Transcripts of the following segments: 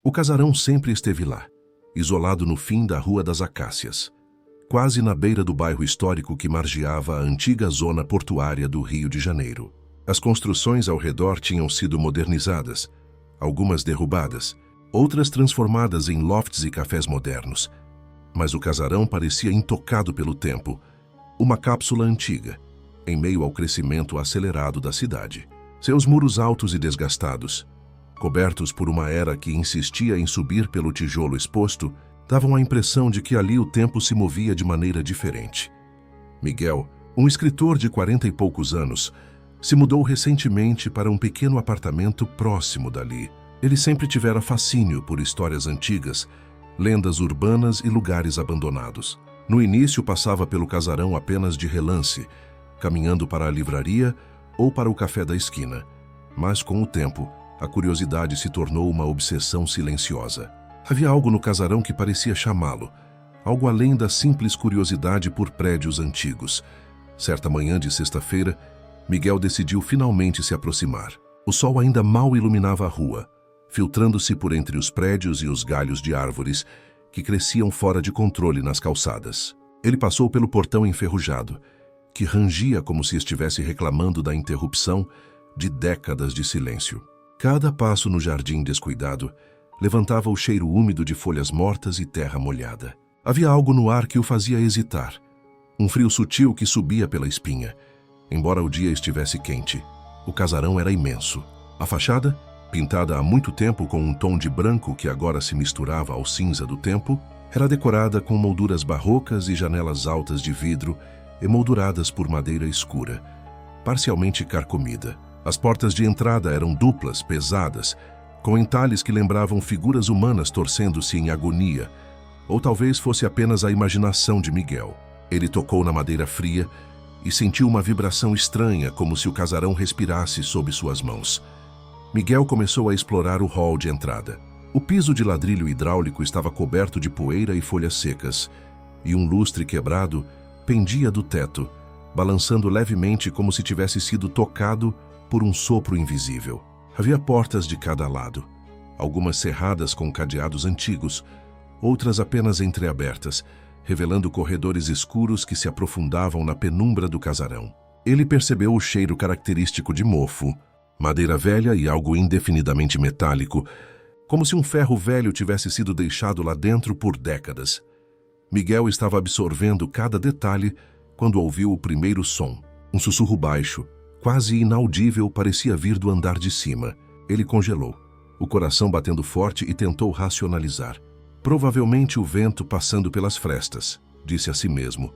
O casarão sempre esteve lá, isolado no fim da Rua das Acácias, quase na beira do bairro histórico que margeava a antiga zona portuária do Rio de Janeiro. As construções ao redor tinham sido modernizadas, algumas derrubadas, outras transformadas em lofts e cafés modernos. Mas o casarão parecia intocado pelo tempo, uma cápsula antiga, em meio ao crescimento acelerado da cidade. Seus muros altos e desgastados, cobertos por uma era que insistia em subir pelo tijolo exposto, davam a impressão de que ali o tempo se movia de maneira diferente. Miguel, um escritor de 40 e poucos anos, se mudou recentemente para um pequeno apartamento próximo dali. Ele sempre tivera fascínio por histórias antigas, lendas urbanas e lugares abandonados. No início passava pelo casarão apenas de relance, caminhando para a livraria ou para o café da esquina. Mas com o tempo, a curiosidade se tornou uma obsessão silenciosa. Havia algo no casarão que parecia chamá-lo, algo além da simples curiosidade por prédios antigos. Certa manhã de sexta-feira, Miguel decidiu finalmente se aproximar. O sol ainda mal iluminava a rua, filtrando-se por entre os prédios e os galhos de árvores que cresciam fora de controle nas calçadas. Ele passou pelo portão enferrujado, que rangia como se estivesse reclamando da interrupção de décadas de silêncio. Cada passo no jardim descuidado levantava o cheiro úmido de folhas mortas e terra molhada. Havia algo no ar que o fazia hesitar, um frio sutil que subia pela espinha. Embora o dia estivesse quente, o casarão era imenso. A fachada, pintada há muito tempo com um tom de branco que agora se misturava ao cinza do tempo, era decorada com molduras barrocas e janelas altas de vidro emolduradas por madeira escura, parcialmente carcomida. As portas de entrada eram duplas, pesadas, com entalhes que lembravam figuras humanas torcendo-se em agonia, ou talvez fosse apenas a imaginação de Miguel. Ele tocou na madeira fria e sentiu uma vibração estranha, como se o casarão respirasse sob suas mãos. Miguel começou a explorar o hall de entrada. O piso de ladrilho hidráulico estava coberto de poeira e folhas secas, e um lustre quebrado pendia do teto, balançando levemente como se tivesse sido tocado por um sopro invisível. Havia portas de cada lado, algumas cerradas com cadeados antigos, outras apenas entreabertas, revelando corredores escuros que se aprofundavam na penumbra do casarão. Ele percebeu o cheiro característico de mofo, madeira velha e algo indefinidamente metálico, como se um ferro velho tivesse sido deixado lá dentro por décadas. Miguel estava absorvendo cada detalhe quando ouviu o primeiro som. Um sussurro baixo, quase inaudível, parecia vir do andar de cima. Ele congelou, o coração batendo forte, e tentou racionalizar. Provavelmente o vento passando pelas frestas, disse a si mesmo.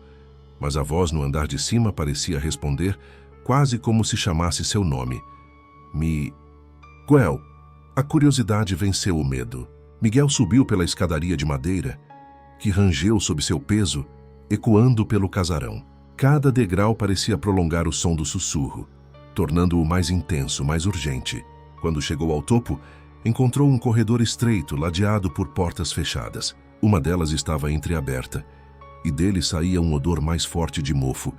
Mas a voz no andar de cima parecia responder, quase como se chamasse seu nome. Miguel. A curiosidade venceu o medo. Miguel subiu pela escadaria de madeira, que rangeu sob seu peso, ecoando pelo casarão. Cada degrau parecia prolongar o som do sussurro, tornando-o mais intenso, mais urgente. Quando chegou ao topo, encontrou um corredor estreito, ladeado por portas fechadas. Uma delas estava entreaberta, e dele saía um odor mais forte de mofo,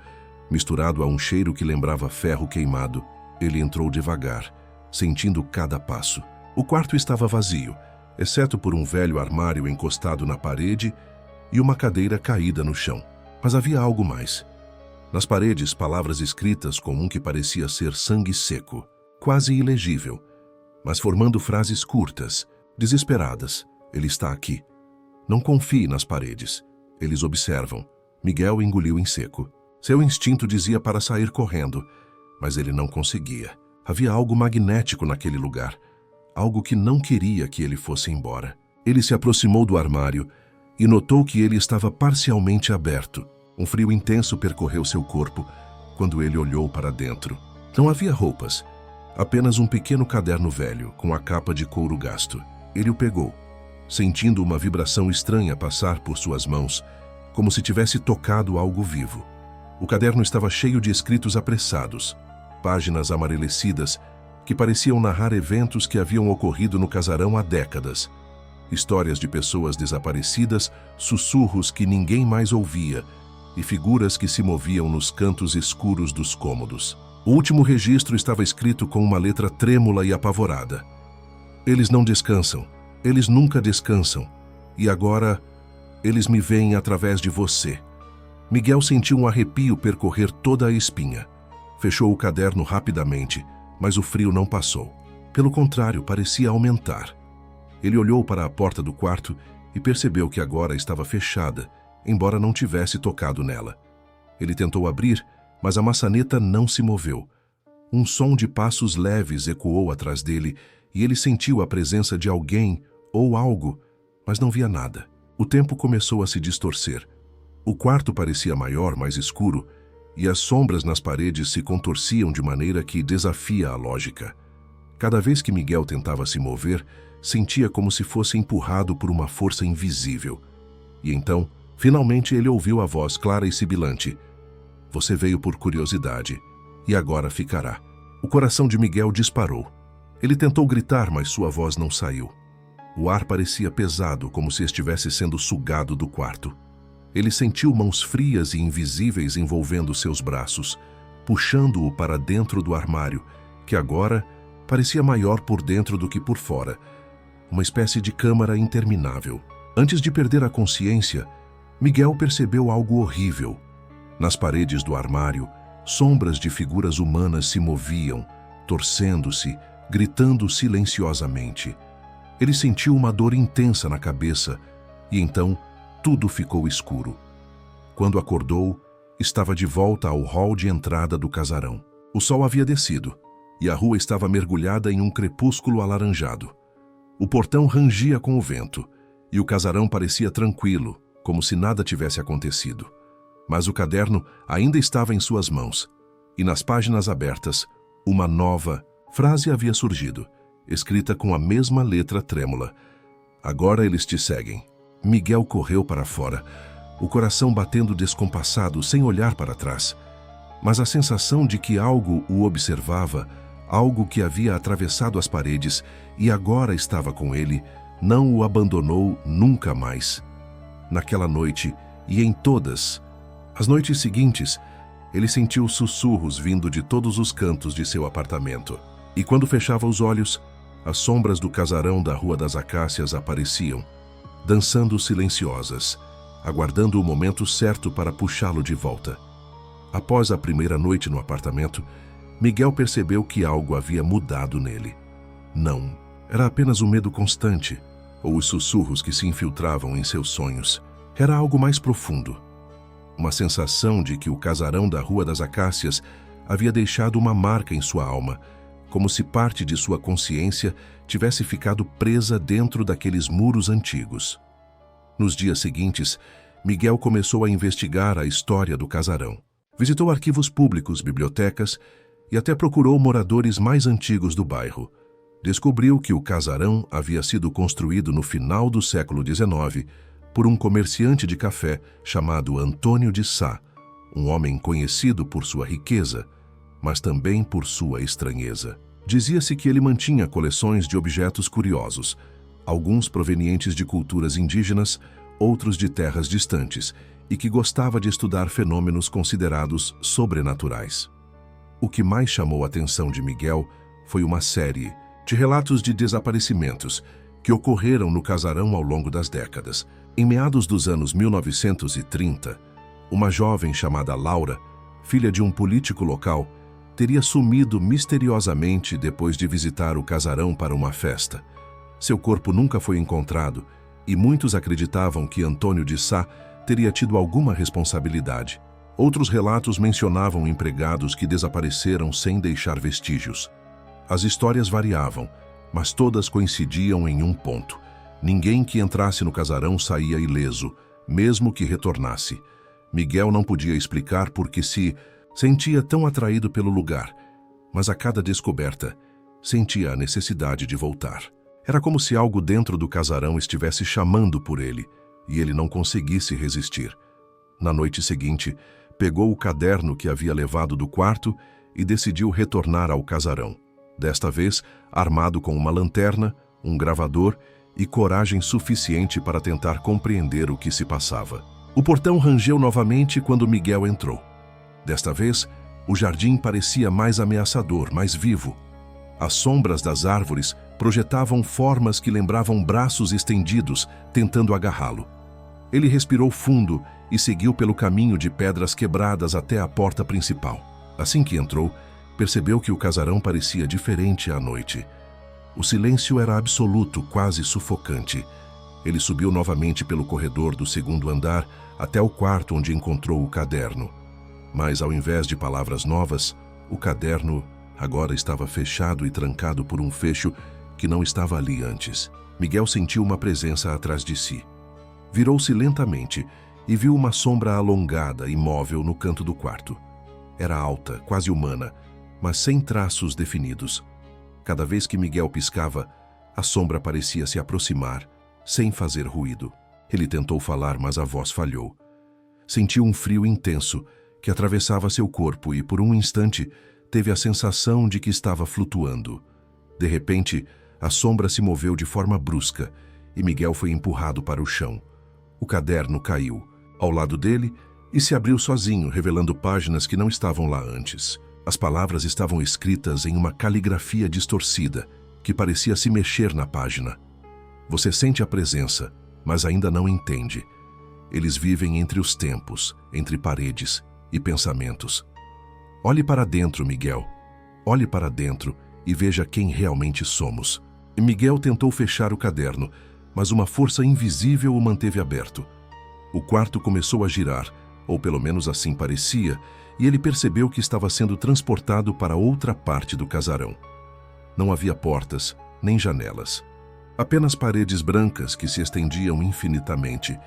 misturado a um cheiro que lembrava ferro queimado. Ele entrou devagar, sentindo cada passo. O quarto estava vazio, exceto por um velho armário encostado na parede e uma cadeira caída no chão. Mas havia algo mais. Nas paredes, palavras escritas com um que parecia ser sangue seco, quase ilegível, mas formando frases curtas, desesperadas. Ele está aqui. Não confie nas paredes. Eles observam. Miguel engoliu em seco. Seu instinto dizia para sair correndo, mas ele não conseguia. Havia algo magnético naquele lugar, algo que não queria que ele fosse embora. Ele se aproximou do armário e notou que ele estava parcialmente aberto. Um frio intenso percorreu seu corpo quando ele olhou para dentro. Não havia roupas, apenas um pequeno caderno velho com a capa de couro gasto. Ele o pegou, sentindo uma vibração estranha passar por suas mãos, como se tivesse tocado algo vivo. O caderno estava cheio de escritos apressados, páginas amarelecidas que pareciam narrar eventos que haviam ocorrido no casarão há décadas. Histórias de pessoas desaparecidas, sussurros que ninguém mais ouvia e figuras que se moviam nos cantos escuros dos cômodos. O último registro estava escrito com uma letra trêmula e apavorada. Eles não descansam. Eles nunca descansam. E agora, eles me veem através de você. Miguel sentiu um arrepio percorrer toda a espinha. Fechou o caderno rapidamente, mas o frio não passou. Pelo contrário, parecia aumentar. Ele olhou para a porta do quarto e percebeu que agora estava fechada, embora não tivesse tocado nela. Ele tentou abrir, mas a maçaneta não se moveu. Um som de passos leves ecoou atrás dele e ele sentiu a presença de alguém ou algo, mas não via nada. O tempo começou a se distorcer. O quarto parecia maior, mais escuro, e as sombras nas paredes se contorciam de maneira que desafia a lógica. Cada vez que Miguel tentava se mover, sentia como se fosse empurrado por uma força invisível. E então, finalmente ele ouviu a voz clara e sibilante. Você veio por curiosidade, e agora ficará. O coração de Miguel disparou. Ele tentou gritar, mas sua voz não saiu. O ar parecia pesado, como se estivesse sendo sugado do quarto. Ele sentiu mãos frias e invisíveis envolvendo seus braços, puxando-o para dentro do armário, que agora parecia maior por dentro do que por fora. Uma espécie de câmara interminável. Antes de perder a consciência, Miguel percebeu algo horrível. Nas paredes do armário, sombras de figuras humanas se moviam, torcendo-se, gritando silenciosamente. Ele sentiu uma dor intensa na cabeça e então tudo ficou escuro. Quando acordou, estava de volta ao hall de entrada do casarão. O sol havia descido e a rua estava mergulhada em um crepúsculo alaranjado. O portão rangia com o vento e o casarão parecia tranquilo, como se nada tivesse acontecido. Mas o caderno ainda estava em suas mãos e nas páginas abertas, uma nova frase havia surgido, escrita com a mesma letra trêmula. Agora eles te seguem. Miguel correu para fora, o coração batendo descompassado sem olhar para trás. Mas a sensação de que algo o observava, algo que havia atravessado as paredes e agora estava com ele, não o abandonou nunca mais. Naquela noite e em todas as noites seguintes, ele sentiu sussurros vindo de todos os cantos de seu apartamento. E quando fechava os olhos, as sombras do casarão da Rua das Acácias apareciam, dançando silenciosas, aguardando o momento certo para puxá-lo de volta. Após a primeira noite no apartamento, Miguel percebeu que algo havia mudado nele. Não, era apenas o medo constante, ou os sussurros que se infiltravam em seus sonhos. Era algo mais profundo. Uma sensação de que o casarão da Rua das Acácias havia deixado uma marca em sua alma, como se parte de sua consciência tivesse ficado presa dentro daqueles muros antigos. Nos dias seguintes, Miguel começou a investigar a história do casarão. Visitou arquivos públicos, bibliotecas e até procurou moradores mais antigos do bairro. Descobriu que o casarão havia sido construído no final do século XIX por um comerciante de café chamado Antônio de Sá, um homem conhecido por sua riqueza, mas também por sua estranheza. Dizia-se que ele mantinha coleções de objetos curiosos, alguns provenientes de culturas indígenas, outros de terras distantes, e que gostava de estudar fenômenos considerados sobrenaturais. O que mais chamou a atenção de Miguel foi uma série de relatos de desaparecimentos que ocorreram no casarão ao longo das décadas. Em meados dos anos 1930, uma jovem chamada Laura, filha de um político local, teria sumido misteriosamente depois de visitar o casarão para uma festa. Seu corpo nunca foi encontrado e muitos acreditavam que Antônio de Sá teria tido alguma responsabilidade. Outros relatos mencionavam empregados que desapareceram sem deixar vestígios. As histórias variavam, mas todas coincidiam em um ponto. Ninguém que entrasse no casarão saía ileso, mesmo que retornasse. Miguel não podia explicar por que se sentia tão atraído pelo lugar, mas a cada descoberta, sentia a necessidade de voltar. Era como se algo dentro do casarão estivesse chamando por ele, e ele não conseguisse resistir. Na noite seguinte, pegou o caderno que havia levado do quarto e decidiu retornar ao casarão. Desta vez, armado com uma lanterna, um gravador e coragem suficiente para tentar compreender o que se passava. O portão rangeu novamente quando Miguel entrou. Desta vez, o jardim parecia mais ameaçador, mais vivo. As sombras das árvores projetavam formas que lembravam braços estendidos, tentando agarrá-lo. Ele respirou fundo e seguiu pelo caminho de pedras quebradas até a porta principal. Assim que entrou, percebeu que o casarão parecia diferente à noite. O silêncio era absoluto, quase sufocante. Ele subiu novamente pelo corredor do segundo andar até o quarto onde encontrou o caderno. Mas, ao invés de palavras novas, o caderno agora estava fechado e trancado por um fecho que não estava ali antes. Miguel sentiu uma presença atrás de si. Virou-se lentamente e viu uma sombra alongada, imóvel no canto do quarto. Era alta, quase humana, mas sem traços definidos. Cada vez que Miguel piscava, a sombra parecia se aproximar, sem fazer ruído. Ele tentou falar, mas a voz falhou. Sentiu um frio intenso que atravessava seu corpo e, por um instante, teve a sensação de que estava flutuando. De repente, a sombra se moveu de forma brusca e Miguel foi empurrado para o chão. O caderno caiu ao lado dele e se abriu sozinho, revelando páginas que não estavam lá antes. As palavras estavam escritas em uma caligrafia distorcida, que parecia se mexer na página. Você sente a presença, mas ainda não entende. Eles vivem entre os tempos, entre paredes e pensamentos. Olhe para dentro, Miguel. Olhe para dentro e veja quem realmente somos. E Miguel tentou fechar o caderno, mas uma força invisível o manteve aberto. O quarto começou a girar, ou pelo menos assim parecia, e ele percebeu que estava sendo transportado para outra parte do casarão. Não havia portas, nem janelas. Apenas paredes brancas que se estendiam infinitamente,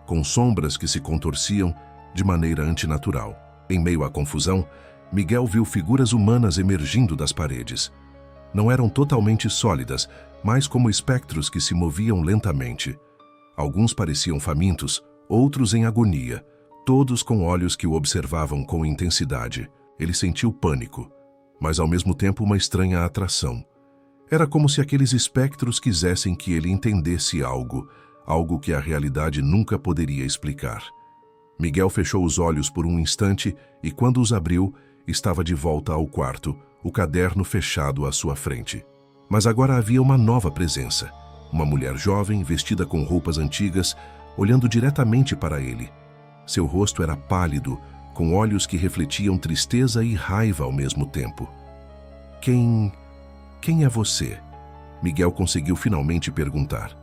com sombras que se contorciam de maneira antinatural. Em meio à confusão, Miguel viu figuras humanas emergindo das paredes. Não eram totalmente sólidas, mas como espectros que se moviam lentamente. Alguns pareciam famintos, outros em agonia, todos com olhos que o observavam com intensidade. Ele sentiu pânico, mas ao mesmo tempo uma estranha atração. Era como se aqueles espectros quisessem que ele entendesse algo que a realidade nunca poderia explicar. Miguel fechou os olhos por um instante e, quando os abriu, estava de volta ao quarto, o caderno fechado à sua frente. Mas agora havia uma nova presença. Uma mulher jovem, vestida com roupas antigas, olhando diretamente para ele. Seu rosto era pálido, com olhos que refletiam tristeza e raiva ao mesmo tempo. Quem é você? Miguel conseguiu finalmente perguntar.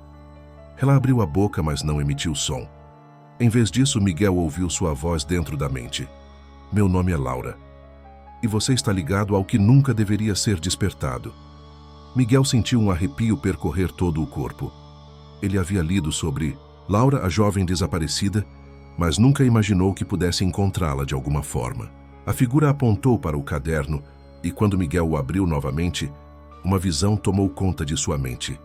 Ela abriu a boca, mas não emitiu som. Em vez disso, Miguel ouviu sua voz dentro da mente. Meu nome é Laura. E você está ligado ao que nunca deveria ser despertado. Miguel sentiu um arrepio percorrer todo o corpo. Ele havia lido sobre Laura, a jovem desaparecida, mas nunca imaginou que pudesse encontrá-la de alguma forma. A figura apontou para o caderno e, quando Miguel o abriu novamente, uma visão tomou conta de sua mente.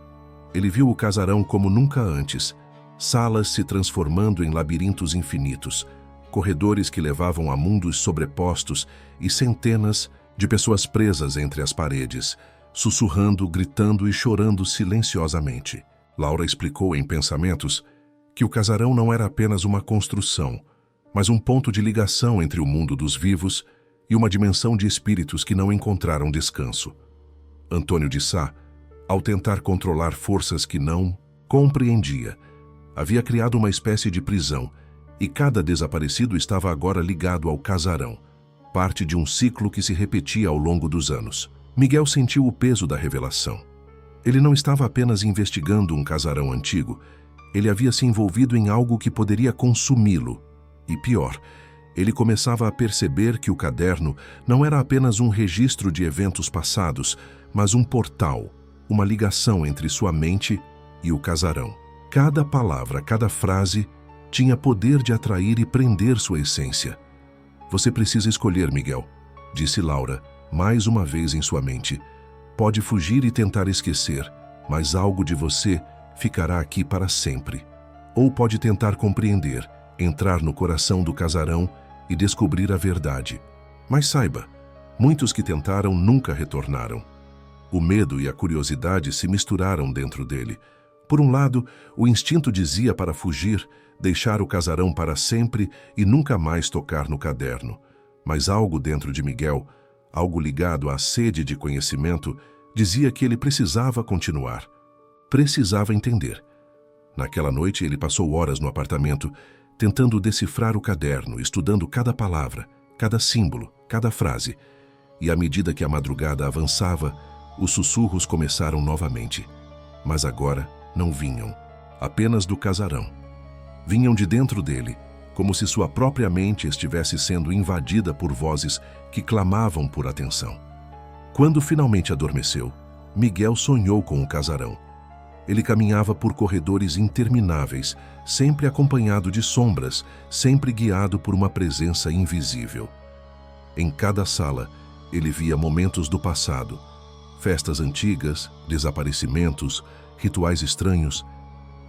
Ele viu o casarão como nunca antes, salas se transformando em labirintos infinitos, corredores que levavam a mundos sobrepostos e centenas de pessoas presas entre as paredes, sussurrando, gritando e chorando silenciosamente. Laura explicou em pensamentos que o casarão não era apenas uma construção, mas um ponto de ligação entre o mundo dos vivos e uma dimensão de espíritos que não encontraram descanso. Antônio de Sá, ao tentar controlar forças que não compreendia, havia criado uma espécie de prisão, e cada desaparecido estava agora ligado ao casarão, parte de um ciclo que se repetia ao longo dos anos. Miguel sentiu o peso da revelação. Ele não estava apenas investigando um casarão antigo, ele havia se envolvido em algo que poderia consumi-lo. E pior, ele começava a perceber que o caderno não era apenas um registro de eventos passados, mas um portal, uma ligação entre sua mente e o casarão. Cada palavra, cada frase tinha poder de atrair e prender sua essência. Você precisa escolher, Miguel, disse Laura, mais uma vez em sua mente. Pode fugir e tentar esquecer, mas algo de você ficará aqui para sempre. Ou pode tentar compreender, entrar no coração do casarão e descobrir a verdade. Mas saiba, muitos que tentaram nunca retornaram. O medo e a curiosidade se misturaram dentro dele. Por um lado, o instinto dizia para fugir, deixar o casarão para sempre e nunca mais tocar no caderno. Mas algo dentro de Miguel, algo ligado à sede de conhecimento, Dizia que ele precisava continuar, precisava entender. Naquela noite ele passou horas no apartamento, tentando decifrar o caderno, estudando cada palavra, cada símbolo, cada frase. E à medida que a madrugada avançava, os sussurros começaram novamente. Mas agora não vinham apenas do casarão. Vinham de dentro dele, como se sua própria mente estivesse sendo invadida por vozes que clamavam por atenção. Quando finalmente adormeceu, Miguel sonhou com o casarão. Ele caminhava por corredores intermináveis, sempre acompanhado de sombras, sempre guiado por uma presença invisível. Em cada sala, ele via momentos do passado, festas antigas, desaparecimentos, rituais estranhos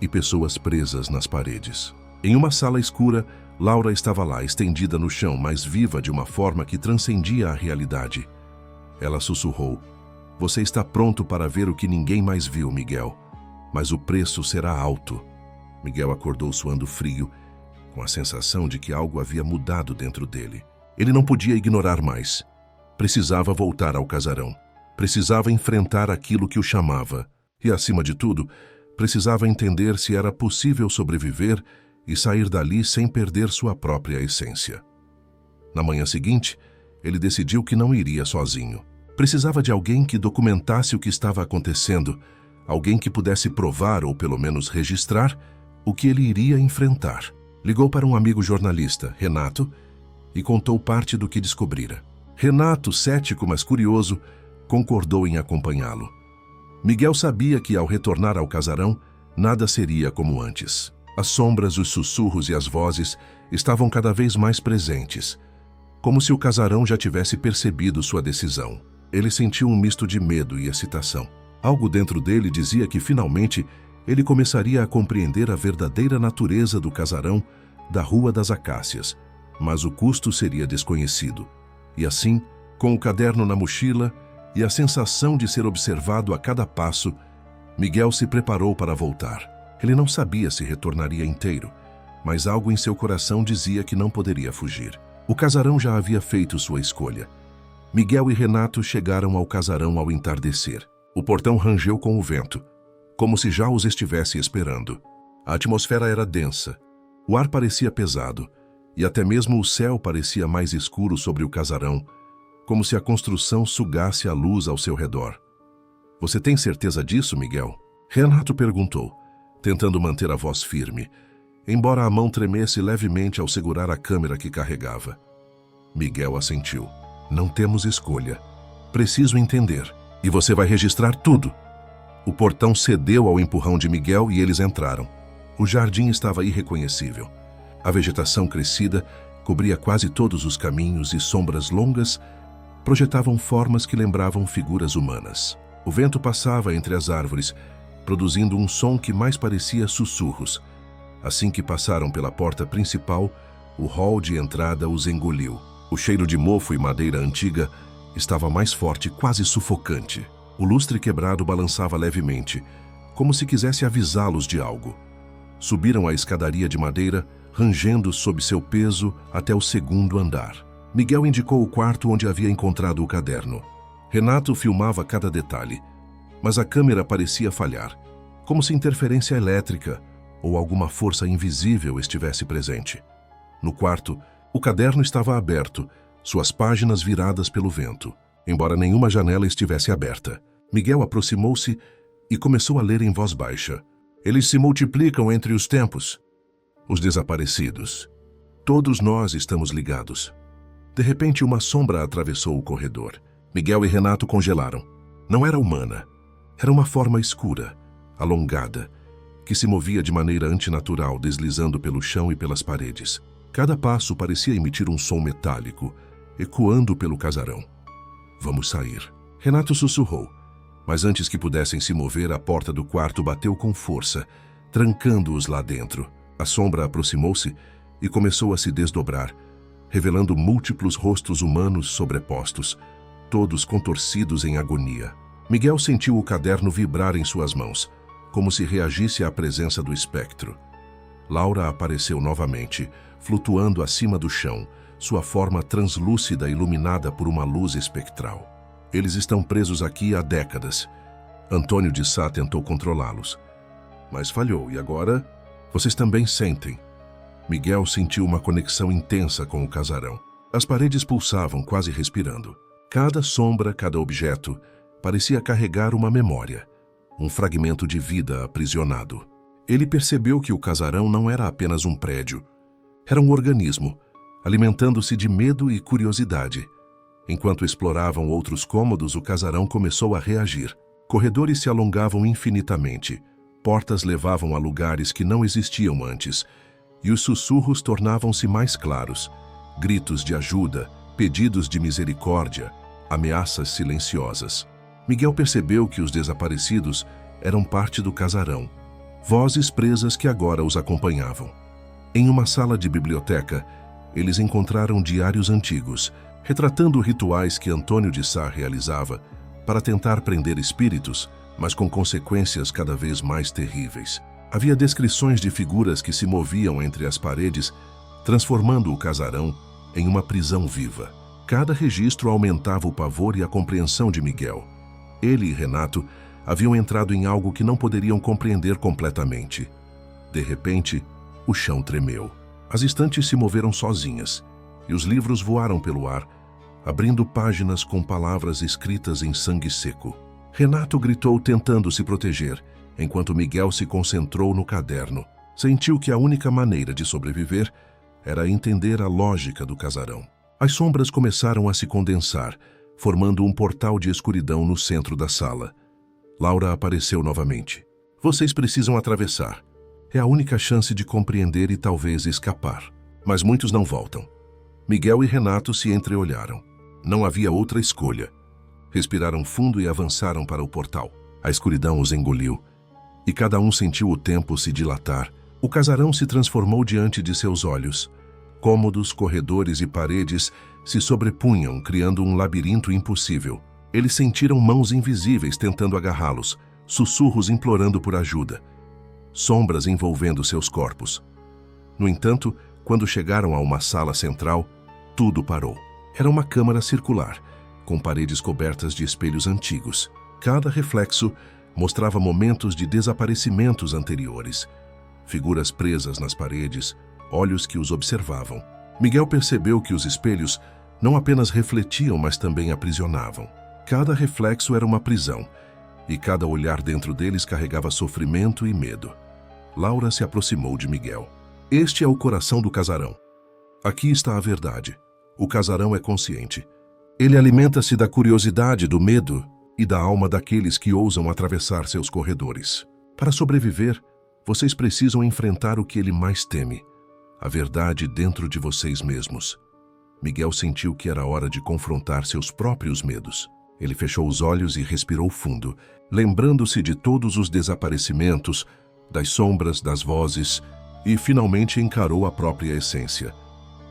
e pessoas presas nas paredes. Em uma sala escura, Laura estava lá, estendida no chão, mas viva de uma forma que transcendia a realidade. Ela sussurrou: "Você está pronto para ver o que ninguém mais viu, Miguel. Mas o preço será alto." Miguel acordou suando frio, com a sensação de que algo havia mudado dentro dele. Ele não podia ignorar mais. Precisava voltar ao casarão. Precisava enfrentar aquilo que o chamava. E, acima de tudo, precisava entender se era possível sobreviver e sair dali sem perder sua própria essência. Na manhã seguinte, ele decidiu que não iria sozinho. Precisava de alguém que documentasse o que estava acontecendo, alguém que pudesse provar ou pelo menos registrar o que ele iria enfrentar. Ligou para um amigo jornalista, Renato, e contou parte do que descobrira. Renato, cético mas curioso, concordou em acompanhá-lo. Miguel sabia que, ao retornar ao casarão, nada seria como antes. As sombras, os sussurros e as vozes estavam cada vez mais presentes, como se o casarão já tivesse percebido sua decisão. Ele sentiu um misto de medo e excitação. Algo dentro dele dizia que, finalmente, ele começaria a compreender a verdadeira natureza do casarão da Rua das Acácias, mas o custo seria desconhecido. E assim, com o caderno na mochila e a sensação de ser observado a cada passo, Miguel se preparou para voltar. Ele não sabia se retornaria inteiro, mas algo em seu coração dizia que não poderia fugir. O casarão já havia feito sua escolha. Miguel e Renato chegaram ao casarão ao entardecer. O portão rangeu com o vento, como se já os estivesse esperando. A atmosfera era densa, o ar parecia pesado, e até mesmo o céu parecia mais escuro sobre o casarão, como se a construção sugasse a luz ao seu redor. "Você tem certeza disso, Miguel?" Renato perguntou, tentando manter a voz firme, embora a mão tremesse levemente ao segurar a câmera que carregava. Miguel assentiu. "Não temos escolha. Preciso entender. E você vai registrar tudo." O portão cedeu ao empurrão de Miguel e eles entraram. O jardim estava irreconhecível. A vegetação crescida cobria quase todos os caminhos e sombras longas projetavam formas que lembravam figuras humanas. O vento passava entre as árvores, produzindo um som que mais parecia sussurros. Assim que passaram pela porta principal, o hall de entrada os engoliu. O cheiro de mofo e madeira antiga estava mais forte, quase sufocante. O lustre quebrado balançava levemente, como se quisesse avisá-los de algo. Subiram a escadaria de madeira, rangendo sob seu peso até o segundo andar. Miguel indicou o quarto onde havia encontrado o caderno. Renato filmava cada detalhe, mas a câmera parecia falhar, como se interferência elétrica ou alguma força invisível estivesse presente. No quarto, o caderno estava aberto, suas páginas viradas pelo vento, embora nenhuma janela estivesse aberta. Miguel aproximou-se e começou a ler em voz baixa. "Eles se multiplicam entre os tempos. Os desaparecidos. Todos nós estamos ligados." De repente, uma sombra atravessou o corredor. Miguel e Renato congelaram. Não era humana. Era uma forma escura, alongada, que se movia de maneira antinatural, deslizando pelo chão e pelas paredes. Cada passo parecia emitir um som metálico, ecoando pelo casarão. "Vamos sair." Renato sussurrou, mas antes que pudessem se mover, a porta do quarto bateu com força, trancando-os lá dentro. A sombra aproximou-se e começou a se desdobrar, revelando múltiplos rostos humanos sobrepostos, todos contorcidos em agonia. Miguel sentiu o caderno vibrar em suas mãos, como se reagisse à presença do espectro. Laura apareceu novamente, flutuando acima do chão, sua forma translúcida iluminada por uma luz espectral. Eles estão presos aqui há décadas. Antônio de Sá tentou controlá-los, mas falhou, e agora vocês também sentem. Miguel sentiu uma conexão intensa com o casarão. As paredes pulsavam, quase respirando. Cada sombra, cada objeto, parecia carregar uma memória, um fragmento de vida aprisionado. Ele percebeu que o casarão não era apenas um prédio. Era um organismo, alimentando-se de medo e curiosidade. Enquanto exploravam outros cômodos, o casarão começou a reagir. Corredores se alongavam infinitamente, portas levavam a lugares que não existiam antes, e os sussurros tornavam-se mais claros. Gritos de ajuda, pedidos de misericórdia, ameaças silenciosas. Miguel percebeu que os desaparecidos eram parte do casarão, vozes presas que agora os acompanhavam. Em uma sala de biblioteca, eles encontraram diários antigos, retratando rituais que Antônio de Sá realizava para tentar prender espíritos, mas com consequências cada vez mais terríveis. Havia descrições de figuras que se moviam entre as paredes, transformando o casarão em uma prisão viva. Cada registro aumentava o pavor e a compreensão de Miguel. Ele e Renato haviam entrado em algo que não poderiam compreender completamente. De repente, o chão tremeu. As estantes se moveram sozinhas, e os livros voaram pelo ar, abrindo páginas com palavras escritas em sangue seco. Renato gritou tentando se proteger, enquanto Miguel se concentrou no caderno. Sentiu que a única maneira de sobreviver era entender a lógica do casarão. As sombras começaram a se condensar, formando um portal de escuridão no centro da sala. Laura apareceu novamente. Vocês precisam atravessar. É a única chance de compreender e talvez escapar. Mas muitos não voltam. Miguel e Renato se entreolharam. Não havia outra escolha. Respiraram fundo e avançaram para o portal. A escuridão os engoliu, e cada um sentiu o tempo se dilatar. O casarão se transformou diante de seus olhos. Cômodos, corredores e paredes se sobrepunham, criando um labirinto impossível. Eles sentiram mãos invisíveis tentando agarrá-los, sussurros implorando por ajuda, sombras envolvendo seus corpos. No entanto, quando chegaram a uma sala central, tudo parou. Era uma câmara circular, com paredes cobertas de espelhos antigos. Cada reflexo mostrava momentos de desaparecimentos anteriores. Figuras presas nas paredes, olhos que os observavam. Miguel percebeu que os espelhos não apenas refletiam, mas também aprisionavam. Cada reflexo era uma prisão, e cada olhar dentro deles carregava sofrimento e medo. Laura se aproximou de Miguel. Este é o coração do casarão. Aqui está a verdade. O casarão é consciente. Ele alimenta-se da curiosidade, do medo e da alma daqueles que ousam atravessar seus corredores. Para sobreviver, vocês precisam enfrentar o que ele mais teme, a verdade dentro de vocês mesmos. Miguel sentiu que era hora de confrontar seus próprios medos. Ele fechou os olhos e respirou fundo, lembrando-se de todos os desaparecimentos, das sombras, das vozes, e finalmente encarou a própria essência.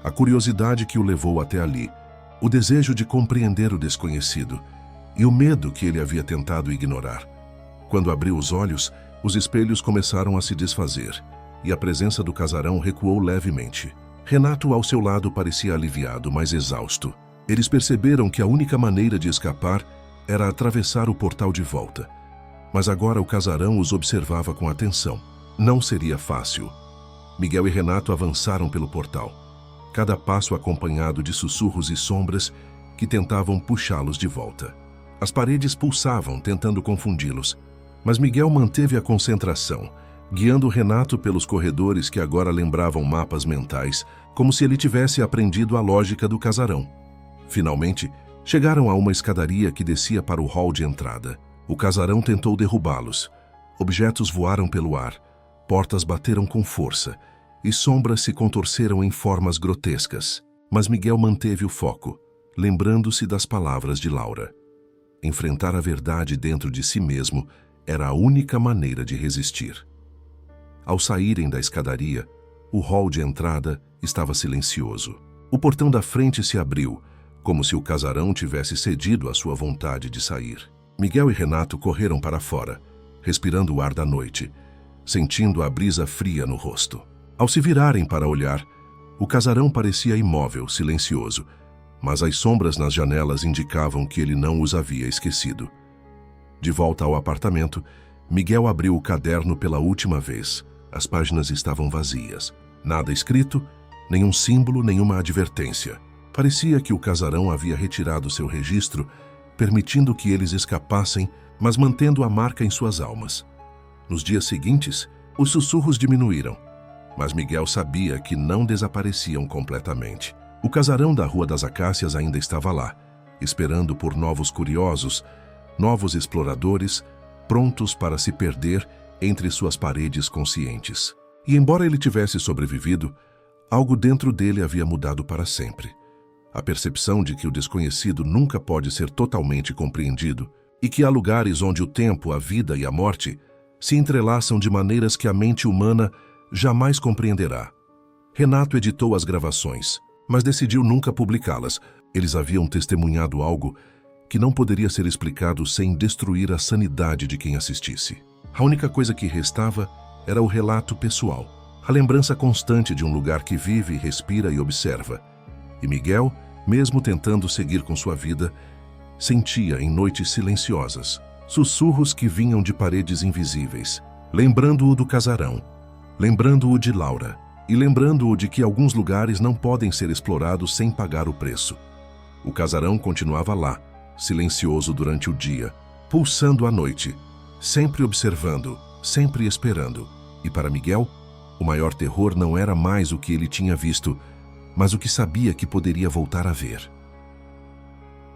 A curiosidade que o levou até ali, o desejo de compreender o desconhecido e o medo que ele havia tentado ignorar. Quando abriu os olhos, os espelhos começaram a se desfazer e a presença do casarão recuou levemente. Renato, ao seu lado, parecia aliviado, mas exausto. Eles perceberam que a única maneira de escapar era atravessar o portal de volta. Mas agora o casarão os observava com atenção. Não seria fácil. Miguel e Renato avançaram pelo portal, cada passo acompanhado de sussurros e sombras que tentavam puxá-los de volta. As paredes pulsavam, tentando confundi-los, mas Miguel manteve a concentração, guiando Renato pelos corredores que agora lembravam mapas mentais, como se ele tivesse aprendido a lógica do casarão. Finalmente, chegaram a uma escadaria que descia para o hall de entrada. O casarão tentou derrubá-los. Objetos voaram pelo ar, portas bateram com força, e sombras se contorceram em formas grotescas. Mas Miguel manteve o foco, lembrando-se das palavras de Laura. Enfrentar a verdade dentro de si mesmo era a única maneira de resistir. Ao saírem da escadaria, o hall de entrada estava silencioso. O portão da frente se abriu, como se o casarão tivesse cedido à sua vontade de sair. Miguel e Renato correram para fora, respirando o ar da noite, sentindo a brisa fria no rosto. Ao se virarem para olhar, o casarão parecia imóvel, silencioso, mas as sombras nas janelas indicavam que ele não os havia esquecido. De volta ao apartamento, Miguel abriu o caderno pela última vez. As páginas estavam vazias. Nada escrito, nenhum símbolo, nenhuma advertência. Parecia que o casarão havia retirado seu registro, permitindo que eles escapassem, mas mantendo a marca em suas almas. Nos dias seguintes, os sussurros diminuíram, mas Miguel sabia que não desapareciam completamente. O casarão da Rua das Acácias ainda estava lá, esperando por novos curiosos, novos exploradores, prontos para se perder entre suas paredes conscientes. E embora ele tivesse sobrevivido, algo dentro dele havia mudado para sempre. A percepção de que o desconhecido nunca pode ser totalmente compreendido e que há lugares onde o tempo, a vida e a morte se entrelaçam de maneiras que a mente humana jamais compreenderá. Renato editou as gravações, mas decidiu nunca publicá-las. Eles haviam testemunhado algo que não poderia ser explicado sem destruir a sanidade de quem assistisse. A única coisa que restava era o relato pessoal, a lembrança constante de um lugar que vive, respira e observa. E Miguel, mesmo tentando seguir com sua vida, sentia em noites silenciosas sussurros que vinham de paredes invisíveis, lembrando-o do casarão, lembrando-o de Laura e lembrando-o de que alguns lugares não podem ser explorados sem pagar o preço. O casarão continuava lá, silencioso durante o dia, pulsando à noite, sempre observando, sempre esperando. E para Miguel, o maior terror não era mais o que ele tinha visto, mas o que sabia que poderia voltar a ver.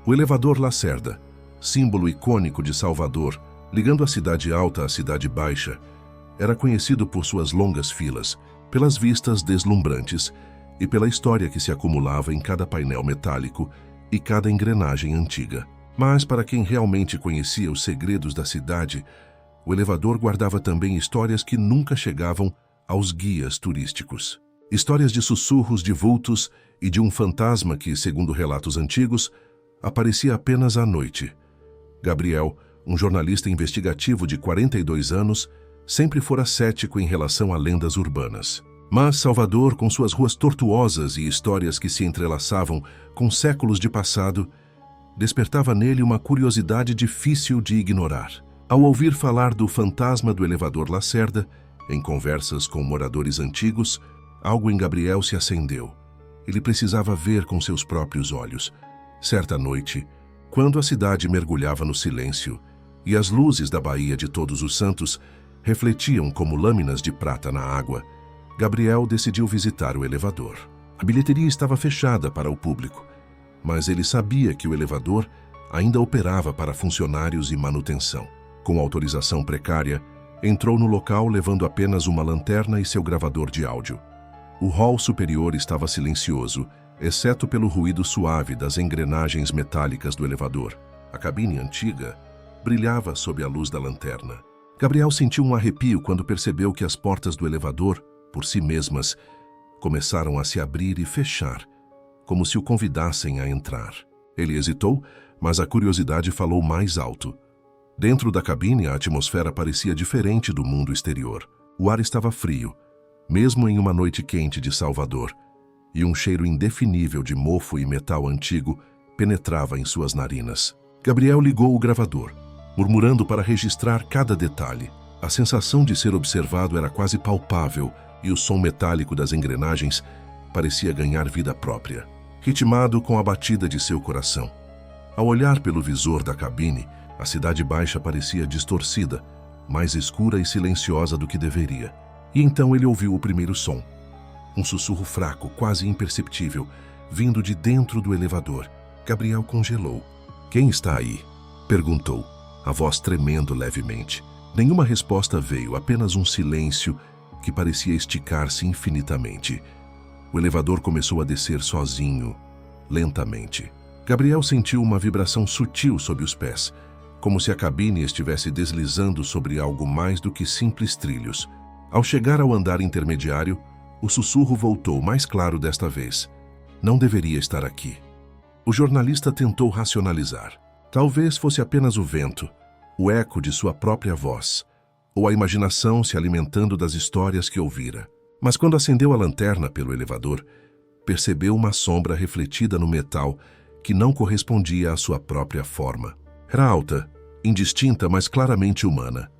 O elevador Lacerda, símbolo icônico de Salvador, ligando a cidade alta à cidade baixa, era conhecido por suas longas filas, pelas vistas deslumbrantes e pela história que se acumulava em cada painel metálico e cada engrenagem antiga. Mas para quem realmente conhecia os segredos da cidade, o elevador guardava também histórias que nunca chegavam aos guias turísticos. Histórias de sussurros de vultos e de um fantasma que, segundo relatos antigos, aparecia apenas à noite. Gabriel, um jornalista investigativo de 42 anos, sempre fora cético em relação a lendas urbanas. Mas Salvador, com suas ruas tortuosas e histórias que se entrelaçavam com séculos de passado, despertava nele uma curiosidade difícil de ignorar. Ao ouvir falar do fantasma do elevador Lacerda, em conversas com moradores antigos, algo em Gabriel se acendeu. Ele precisava ver com seus próprios olhos. Certa noite, quando a cidade mergulhava no silêncio e as luzes da Baía de Todos os Santos refletiam como lâminas de prata na água, Gabriel decidiu visitar o elevador. A bilheteria estava fechada para o público, mas ele sabia que o elevador ainda operava para funcionários e manutenção. Com autorização precária, entrou no local levando apenas uma lanterna e seu gravador de áudio. O hall superior estava silencioso, exceto pelo ruído suave das engrenagens metálicas do elevador. A cabine antiga brilhava sob a luz da lanterna. Gabriel sentiu um arrepio quando percebeu que as portas do elevador, por si mesmas, começaram a se abrir e fechar, como se o convidassem a entrar. Ele hesitou, mas a curiosidade falou mais alto. Dentro da cabine, a atmosfera parecia diferente do mundo exterior. O ar estava frio, mesmo em uma noite quente de Salvador, e um cheiro indefinível de mofo e metal antigo penetrava em suas narinas. Gabriel ligou o gravador, murmurando para registrar cada detalhe. A sensação de ser observado era quase palpável e o som metálico das engrenagens parecia ganhar vida própria, ritmado com a batida de seu coração. Ao olhar pelo visor da cabine, a cidade baixa parecia distorcida, mais escura e silenciosa do que deveria. E então ele ouviu o primeiro som. Um sussurro fraco, quase imperceptível, vindo de dentro do elevador. Gabriel congelou. "Quem está aí?" perguntou, a voz tremendo levemente. Nenhuma resposta veio, apenas um silêncio que parecia esticar-se infinitamente. O elevador começou a descer sozinho, lentamente. Gabriel sentiu uma vibração sutil sob os pés, como se a cabine estivesse deslizando sobre algo mais do que simples trilhos. Ao chegar ao andar intermediário, o sussurro voltou mais claro desta vez. Não deveria estar aqui. O jornalista tentou racionalizar. Talvez fosse apenas o vento, o eco de sua própria voz, ou a imaginação se alimentando das histórias que ouvira. Mas quando acendeu a lanterna pelo elevador, percebeu uma sombra refletida no metal que não correspondia à sua própria forma. Era alta, indistinta, mas claramente humana.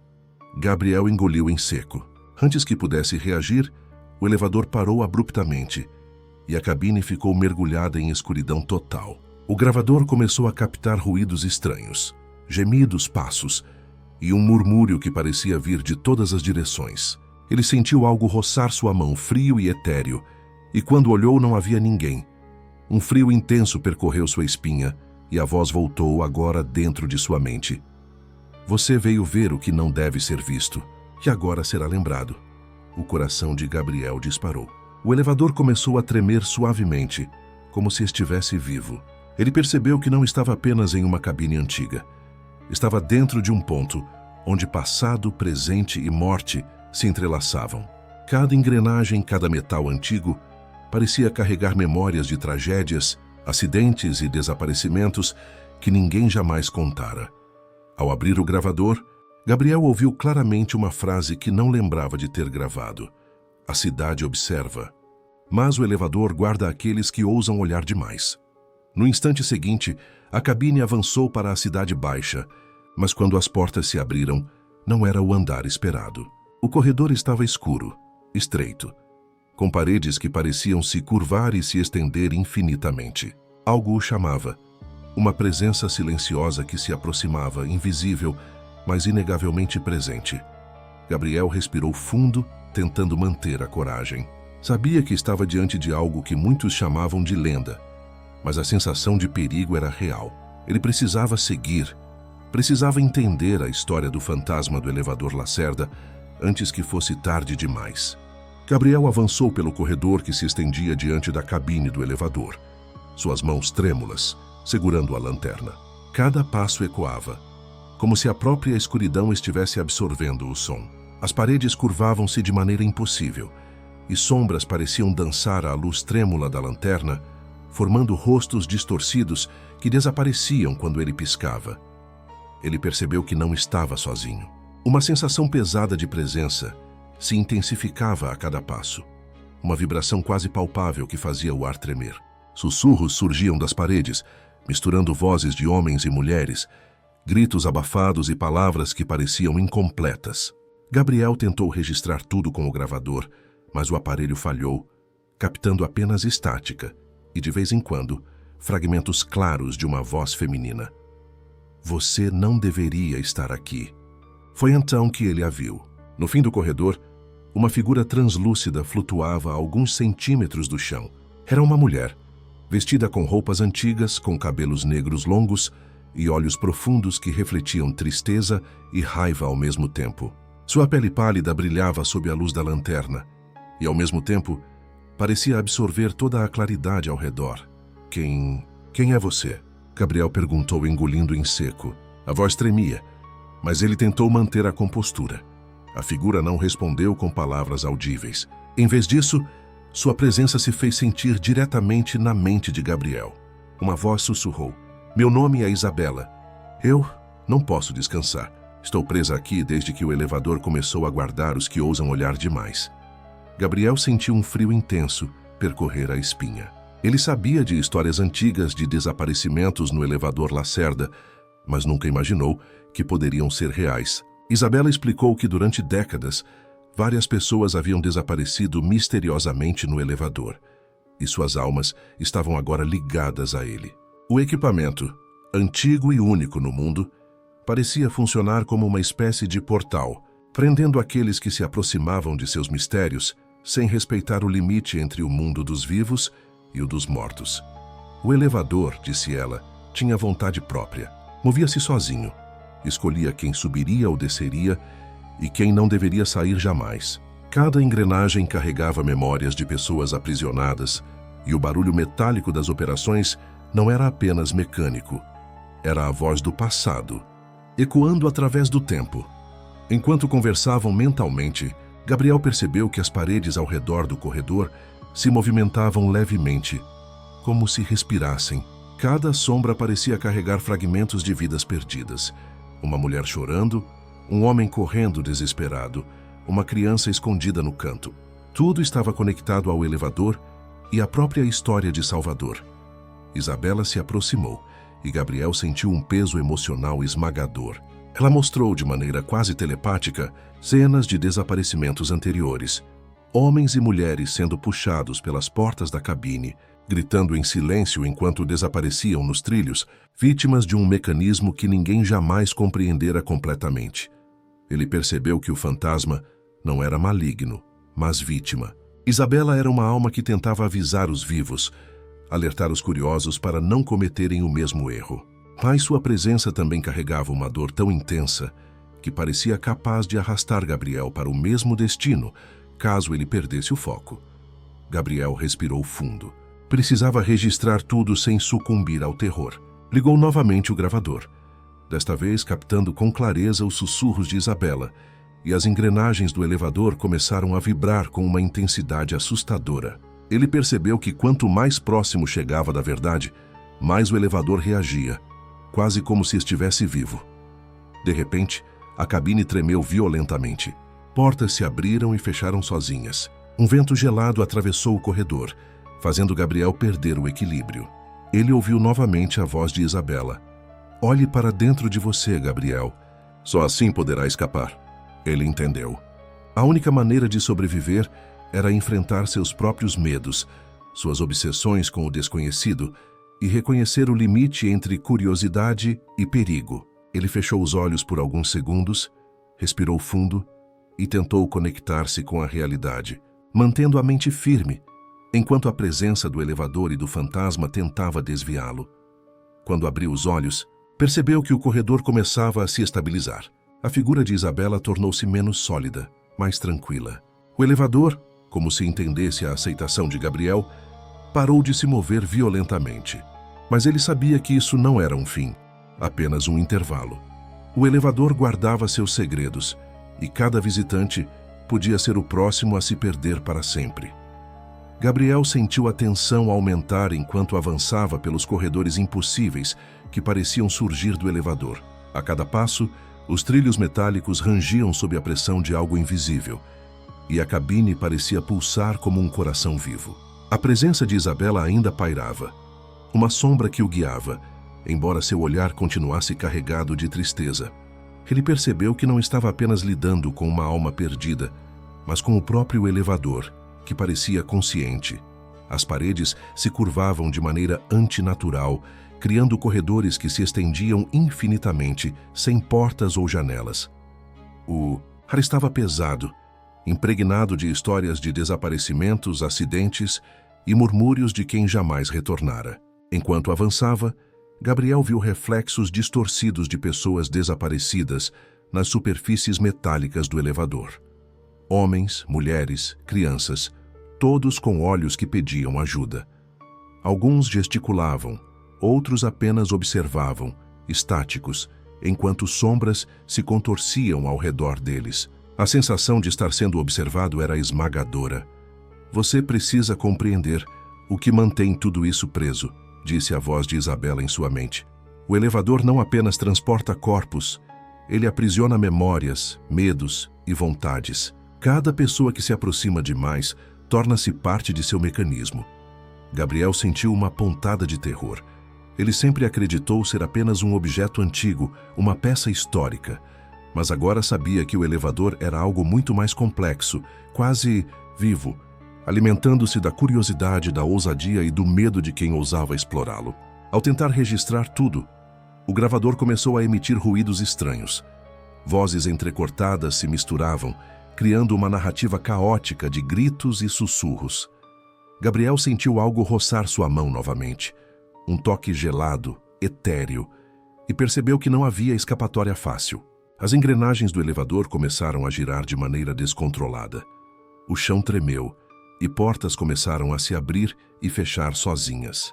Gabriel engoliu em seco. Antes que pudesse reagir, o elevador parou abruptamente e a cabine ficou mergulhada em escuridão total. O gravador começou a captar ruídos estranhos, gemidos, passos e um murmúrio que parecia vir de todas as direções. Ele sentiu algo roçar sua mão, frio e etéreo, e quando olhou não havia ninguém. Um frio intenso percorreu sua espinha e a voz voltou agora dentro de sua mente. Você veio ver o que não deve ser visto, e agora será lembrado. O coração de Gabriel disparou. O elevador começou a tremer suavemente, como se estivesse vivo. Ele percebeu que não estava apenas em uma cabine antiga. Estava dentro de um ponto onde passado, presente e morte se entrelaçavam. Cada engrenagem, cada metal antigo parecia carregar memórias de tragédias, acidentes e desaparecimentos que ninguém jamais contara. Ao abrir o gravador, Gabriel ouviu claramente uma frase que não lembrava de ter gravado. A cidade observa, mas o elevador guarda aqueles que ousam olhar demais. No instante seguinte, a cabine avançou para a cidade baixa, mas quando as portas se abriram, não era o andar esperado. O corredor estava escuro, estreito, com paredes que pareciam se curvar e se estender infinitamente. Algo o chamava, uma presença silenciosa que se aproximava, invisível, mas inegavelmente presente. Gabriel respirou fundo, tentando manter a coragem. Sabia que estava diante de algo que muitos chamavam de lenda, mas a sensação de perigo era real. Ele precisava seguir, precisava entender a história do fantasma do elevador Lacerda antes que fosse tarde demais. Gabriel avançou pelo corredor que se estendia diante da cabine do elevador, suas mãos trêmulas, segurando a lanterna. Cada passo ecoava, como se a própria escuridão estivesse absorvendo o som. As paredes curvavam-se de maneira impossível, e sombras pareciam dançar à luz trêmula da lanterna, formando rostos distorcidos que desapareciam quando ele piscava. Ele percebeu que não estava sozinho. Uma sensação pesada de presença se intensificava a cada passo. Uma vibração quase palpável que fazia o ar tremer. Sussurros surgiam das paredes, misturando vozes de homens e mulheres, gritos abafados e palavras que pareciam incompletas. Gabriel tentou registrar tudo com o gravador, mas o aparelho falhou, captando apenas estática e, de vez em quando, fragmentos claros de uma voz feminina. Você não deveria estar aqui. Foi então que ele a viu. No fim do corredor, uma figura translúcida flutuava a alguns centímetros do chão. Era uma mulher, vestida com roupas antigas, com cabelos negros longos e olhos profundos que refletiam tristeza e raiva ao mesmo tempo. Sua pele pálida brilhava sob a luz da lanterna e, ao mesmo tempo, parecia absorver toda a claridade ao redor. Quem é você? Gabriel perguntou, engolindo em seco. A voz tremia, mas ele tentou manter a compostura. A figura não respondeu com palavras audíveis. Em vez disso, sua presença se fez sentir diretamente na mente de Gabriel. Uma voz sussurrou. Meu nome é Isabela. Eu não posso descansar. Estou presa aqui desde que o elevador começou a guardar os que ousam olhar demais. Gabriel sentiu um frio intenso percorrer a espinha. Ele sabia de histórias antigas de desaparecimentos no elevador Lacerda, mas nunca imaginou que poderiam ser reais. Isabela explicou que durante décadas, várias pessoas haviam desaparecido misteriosamente no elevador, e suas almas estavam agora ligadas a ele. O equipamento, antigo e único no mundo, parecia funcionar como uma espécie de portal, prendendo aqueles que se aproximavam de seus mistérios, sem respeitar o limite entre o mundo dos vivos e o dos mortos. O elevador, disse ela, tinha vontade própria. Movia-se sozinho. Escolhia quem subiria ou desceria e quem não deveria sair jamais. Cada engrenagem carregava memórias de pessoas aprisionadas, e o barulho metálico das operações não era apenas mecânico. Era a voz do passado, ecoando através do tempo. Enquanto conversavam mentalmente, Gabriel percebeu que as paredes ao redor do corredor se movimentavam levemente, como se respirassem. Cada sombra parecia carregar fragmentos de vidas perdidas. Uma mulher chorando, um homem correndo desesperado, uma criança escondida no canto. Tudo estava conectado ao elevador e a própria história de Salvador. Isabela se aproximou e Gabriel sentiu um peso emocional esmagador. Ela mostrou de maneira quase telepática cenas de desaparecimentos anteriores. Homens e mulheres sendo puxados pelas portas da cabine, gritando em silêncio enquanto desapareciam nos trilhos, vítimas de um mecanismo que ninguém jamais compreendera completamente. Ele percebeu que o fantasma não era maligno, mas vítima. Isabela era uma alma que tentava avisar os vivos, alertar os curiosos para não cometerem o mesmo erro. Mas sua presença também carregava uma dor tão intensa que parecia capaz de arrastar Gabriel para o mesmo destino, caso ele perdesse o foco. Gabriel respirou fundo. Precisava registrar tudo sem sucumbir ao terror. Ligou novamente o gravador, desta vez captando com clareza os sussurros de Isabela, e as engrenagens do elevador começaram a vibrar com uma intensidade assustadora. Ele percebeu que quanto mais próximo chegava da verdade, mais o elevador reagia, quase como se estivesse vivo. De repente, a cabine tremeu violentamente. Portas se abriram e fecharam sozinhas. Um vento gelado atravessou o corredor, fazendo Gabriel perder o equilíbrio. Ele ouviu novamente a voz de Isabela. "Olhe para dentro de você, Gabriel. Só assim poderá escapar." Ele entendeu. A única maneira de sobreviver era enfrentar seus próprios medos, suas obsessões com o desconhecido e reconhecer o limite entre curiosidade e perigo. Ele fechou os olhos por alguns segundos, respirou fundo e tentou conectar-se com a realidade, mantendo a mente firme, enquanto a presença do elevador e do fantasma tentava desviá-lo. Quando abriu os olhos, percebeu que o corredor começava a se estabilizar. A figura de Isabela tornou-se menos sólida, mais tranquila. O elevador, como se entendesse a aceitação de Gabriel, parou de se mover violentamente. Mas ele sabia que isso não era um fim, apenas um intervalo. O elevador guardava seus segredos, e cada visitante podia ser o próximo a se perder para sempre. Gabriel sentiu a tensão aumentar enquanto avançava pelos corredores impossíveis que pareciam surgir do elevador. A cada passo, os trilhos metálicos rangiam sob a pressão de algo invisível, e a cabine parecia pulsar como um coração vivo. A presença de Isabela ainda pairava, uma sombra que o guiava, embora seu olhar continuasse carregado de tristeza. Ele percebeu que não estava apenas lidando com uma alma perdida, mas com o próprio elevador, que parecia consciente. As paredes se curvavam de maneira antinatural, criando corredores que se estendiam infinitamente, sem portas ou janelas. O ar estava pesado, impregnado de histórias de desaparecimentos, acidentes e murmúrios de quem jamais retornara. Enquanto avançava, Gabriel viu reflexos distorcidos de pessoas desaparecidas nas superfícies metálicas do elevador. Homens, mulheres, crianças, todos com olhos que pediam ajuda. Alguns gesticulavam, outros apenas observavam, estáticos, enquanto sombras se contorciam ao redor deles. A sensação de estar sendo observado era esmagadora. "Você precisa compreender o que mantém tudo isso preso", disse a voz de Isabela em sua mente. "O elevador não apenas transporta corpos, ele aprisiona memórias, medos e vontades. Cada pessoa que se aproxima demais torna-se parte de seu mecanismo." Gabriel sentiu uma pontada de terror. Ele sempre acreditou ser apenas um objeto antigo, uma peça histórica. Mas agora sabia que o elevador era algo muito mais complexo, quase vivo, alimentando-se da curiosidade, da ousadia e do medo de quem ousava explorá-lo. Ao tentar registrar tudo, o gravador começou a emitir ruídos estranhos. Vozes entrecortadas se misturavam, criando uma narrativa caótica de gritos e sussurros. Gabriel sentiu algo roçar sua mão novamente, um toque gelado, etéreo, e percebeu que não havia escapatória fácil. As engrenagens do elevador começaram a girar de maneira descontrolada. O chão tremeu e portas começaram a se abrir e fechar sozinhas.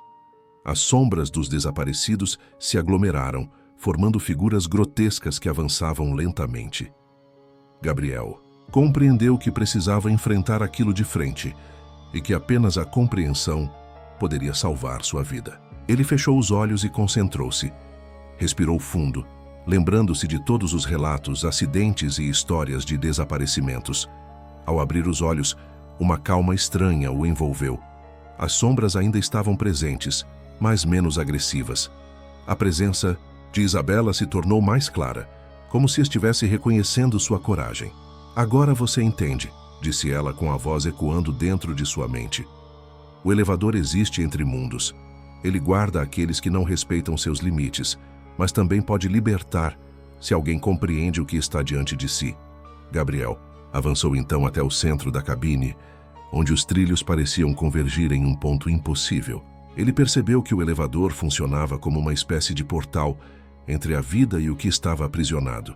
As sombras dos desaparecidos se aglomeraram, formando figuras grotescas que avançavam lentamente. Gabriel compreendeu que precisava enfrentar aquilo de frente e que apenas a compreensão poderia salvar sua vida. Ele fechou os olhos e concentrou-se. Respirou fundo, lembrando-se de todos os relatos, acidentes e histórias de desaparecimentos. Ao abrir os olhos, uma calma estranha o envolveu. As sombras ainda estavam presentes, mas menos agressivas. A presença de Isabela se tornou mais clara, como se estivesse reconhecendo sua coragem. "Agora você entende", disse ela com a voz ecoando dentro de sua mente. "O elevador existe entre mundos. Ele guarda aqueles que não respeitam seus limites, mas também pode libertar se alguém compreende o que está diante de si." Gabriel avançou então até o centro da cabine, onde os trilhos pareciam convergir em um ponto impossível. Ele percebeu que o elevador funcionava como uma espécie de portal entre a vida e o que estava aprisionado.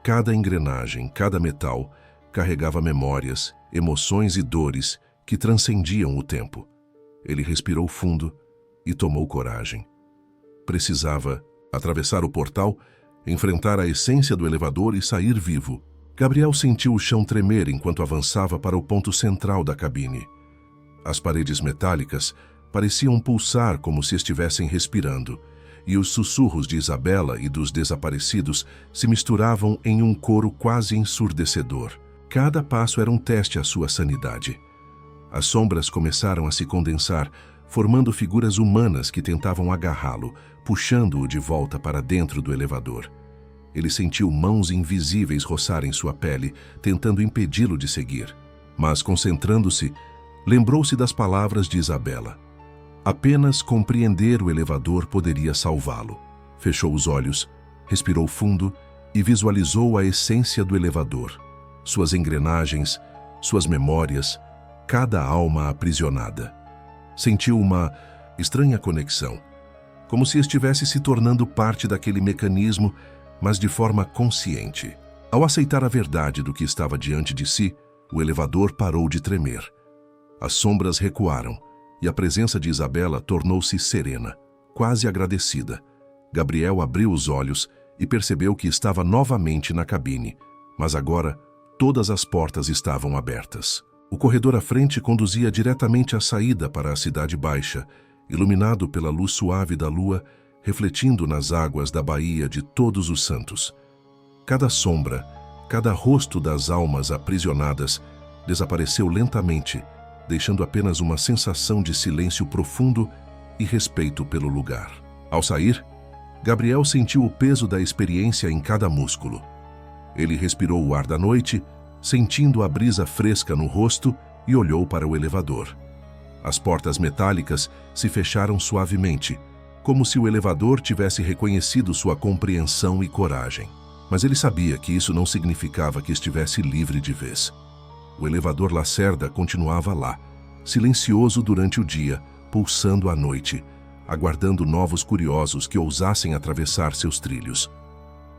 Cada engrenagem, cada metal, carregava memórias, emoções e dores que transcendiam o tempo. Ele respirou fundo e tomou coragem. Precisava atravessar o portal, enfrentar a essência do elevador e sair vivo. Gabriel sentiu o chão tremer enquanto avançava para o ponto central da cabine. As paredes metálicas pareciam pulsar como se estivessem respirando, e os sussurros de Isabela e dos desaparecidos se misturavam em um coro quase ensurdecedor. Cada passo era um teste à sua sanidade. As sombras começaram a se condensar, formando figuras humanas que tentavam agarrá-lo, puxando-o de volta para dentro do elevador. Ele sentiu mãos invisíveis roçarem sua pele, tentando impedi-lo de seguir. Mas, concentrando-se, lembrou-se das palavras de Isabela. Apenas compreender o elevador poderia salvá-lo. Fechou os olhos, respirou fundo e visualizou a essência do elevador. Suas engrenagens, suas memórias, cada alma aprisionada. Sentiu uma estranha conexão, como se estivesse se tornando parte daquele mecanismo, mas de forma consciente. Ao aceitar a verdade do que estava diante de si, o elevador parou de tremer. As sombras recuaram, e a presença de Isabela tornou-se serena, quase agradecida. Gabriel abriu os olhos e percebeu que estava novamente na cabine, mas agora todas as portas estavam abertas. O corredor à frente conduzia diretamente à saída para a Cidade Baixa, iluminado pela luz suave da lua, refletindo nas águas da Baía de Todos os Santos. Cada sombra, cada rosto das almas aprisionadas desapareceu lentamente, deixando apenas uma sensação de silêncio profundo e respeito pelo lugar. Ao sair, Gabriel sentiu o peso da experiência em cada músculo. Ele respirou o ar da noite, sentindo a brisa fresca no rosto, e olhou para o elevador. As portas metálicas se fecharam suavemente, como se o elevador tivesse reconhecido sua compreensão e coragem. Mas ele sabia que isso não significava que estivesse livre de vez. O elevador Lacerda continuava lá, silencioso durante o dia, pulsando à noite, aguardando novos curiosos que ousassem atravessar seus trilhos.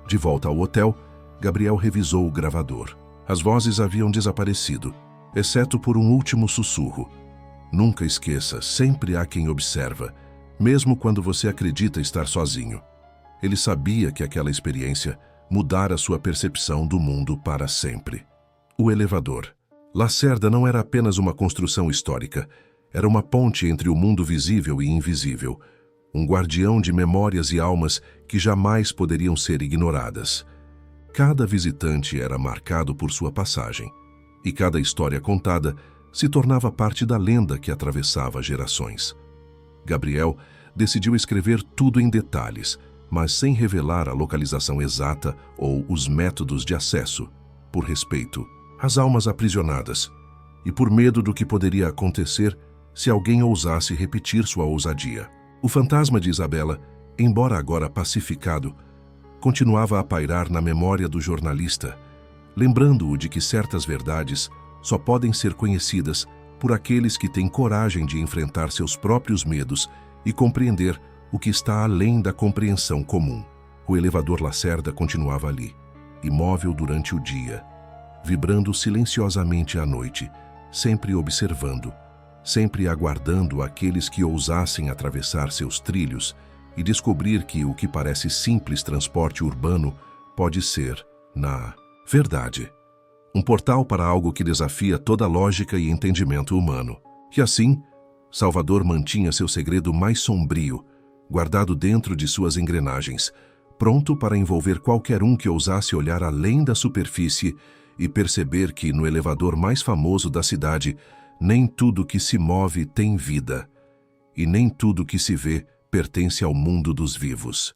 De volta ao hotel, Gabriel revisou o gravador. As vozes haviam desaparecido, exceto por um último sussurro. Nunca esqueça, sempre há quem observa, mesmo quando você acredita estar sozinho. Ele sabia que aquela experiência mudara sua percepção do mundo para sempre. O elevador. Lacerda não era apenas uma construção histórica, era uma ponte entre o mundo visível e invisível, um guardião de memórias e almas que jamais poderiam ser ignoradas. Cada visitante era marcado por sua passagem, e cada história contada se tornava parte da lenda que atravessava gerações. Gabriel decidiu escrever tudo em detalhes, mas sem revelar a localização exata ou os métodos de acesso, por respeito às almas aprisionadas e por medo do que poderia acontecer se alguém ousasse repetir sua ousadia. O fantasma de Isabela, embora agora pacificado, continuava a pairar na memória do jornalista, lembrando-o de que certas verdades só podem ser conhecidas por aqueles que têm coragem de enfrentar seus próprios medos e compreender o que está além da compreensão comum. O elevador Lacerda continuava ali, imóvel durante o dia, vibrando silenciosamente à noite, sempre observando, sempre aguardando aqueles que ousassem atravessar seus trilhos e descobrir que o que parece simples transporte urbano pode ser, na verdade, um portal para algo que desafia toda lógica e entendimento humano. E assim, Salvador mantinha seu segredo mais sombrio, guardado dentro de suas engrenagens, pronto para envolver qualquer um que ousasse olhar além da superfície e perceber que, no elevador mais famoso da cidade, Nem tudo que se move tem vida, e nem tudo que se vê pertence ao mundo dos vivos.